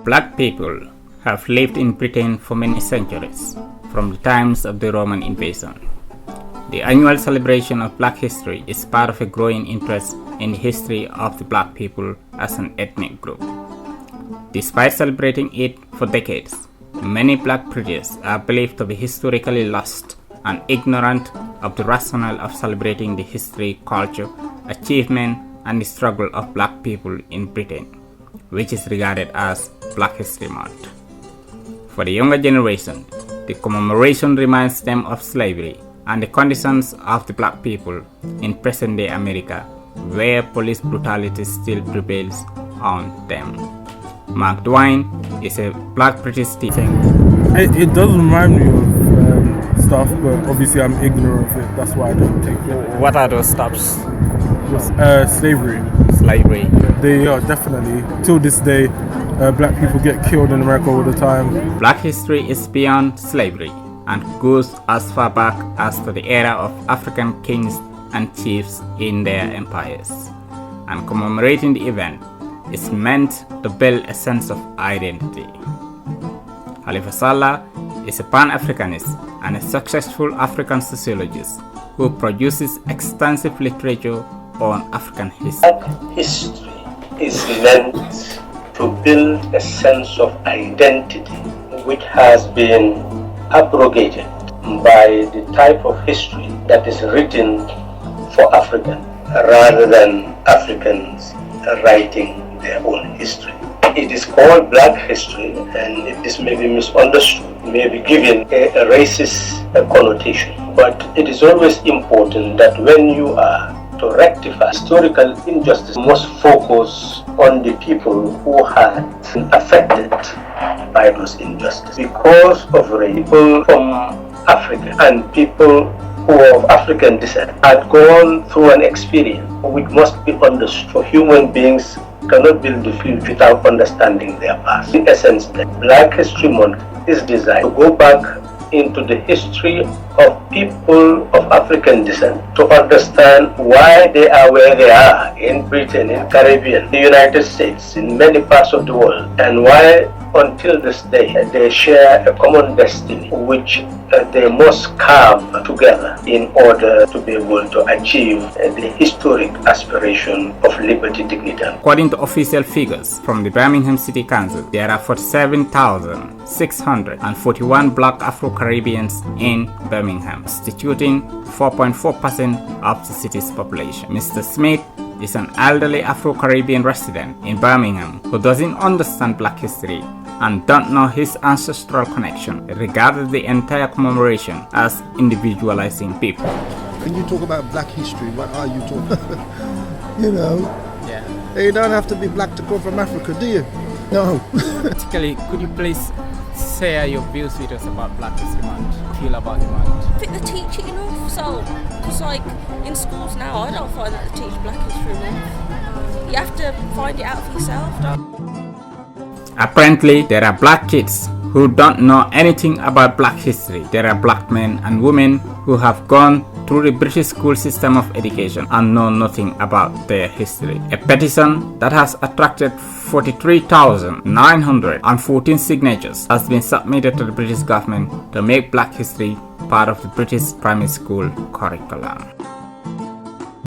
Black people have lived in Britain for many centuries, from the times of the Roman invasion. The annual celebration of Black history is part of a growing interest in the history of the Black people as an ethnic group. Despite celebrating it for decades, many Black British are believed to be historically lost and ignorant of the rationale of celebrating the history, culture, achievement, and the struggle of Black people in Britain, which is regarded as Black History Month. For the younger generation, the commemoration reminds them of slavery and the conditions of the Black people in present-day America, where police brutality still prevails on them. Mark Twain is a Black British teacher. It does remind me of stuff, but obviously I'm ignorant of it. That's why I don't take it. What are those stuffs? Slavery. Slavery. They are definitely, till this day, Black people get killed in America all the time. Black history is beyond slavery and goes as far back as to the era of African kings and chiefs in their empires. And commemorating the event is meant to build a sense of identity. Khalifa Sallah is a Pan-Africanist and a successful African sociologist who produces extensive literature on African history. Black history is meant to build a sense of identity which has been abrogated by the type of history that is written for Africans rather than Africans writing their own history. It is called Black history, and this may be misunderstood, may be given a racist connotation. But it is always important that when you are to rectify historical injustice, you must focus on the people who had been affected by those injustices. Because of race, people from Africa and people who are of African descent had gone through an experience which must be understood. Human beings cannot build the future without understanding their past. In essence, the Black History Month is designed to go back into the history of people of African descent to understand why they are where they are in Britain, in Caribbean, the United States, in many parts of the world, and why until this day they share a common destiny which they must carve together in order to be able to achieve the historic aspiration of liberty, dignity. According to official figures from the Birmingham City Council, there are 47,641 Black Afro-Caribbeans in Birmingham, constituting 4.4% of the city's population. Mr. Smith is an elderly Afro-Caribbean resident in Birmingham who doesn't understand Black history and don't know his ancestral connection, regarded the entire commemoration as individualizing people. When you talk about Black history, what are you talking? You know, Yeah. you don't have to be black to come from Africa, do you? No. Particularly, could you please share your views with us about Black History Month? Feel about the month? I think they teach it enough, so, because like in schools now, I don't find that they teach Black History enough. You have to find it out for yourself, don't? Apparently, there are Black kids who don't know anything about Black history. There are Black men and women who have gone through the British school system of education and know nothing about their history. A petition that has attracted 43,914 signatures has been submitted to the British government to make Black history part of the British primary school curriculum.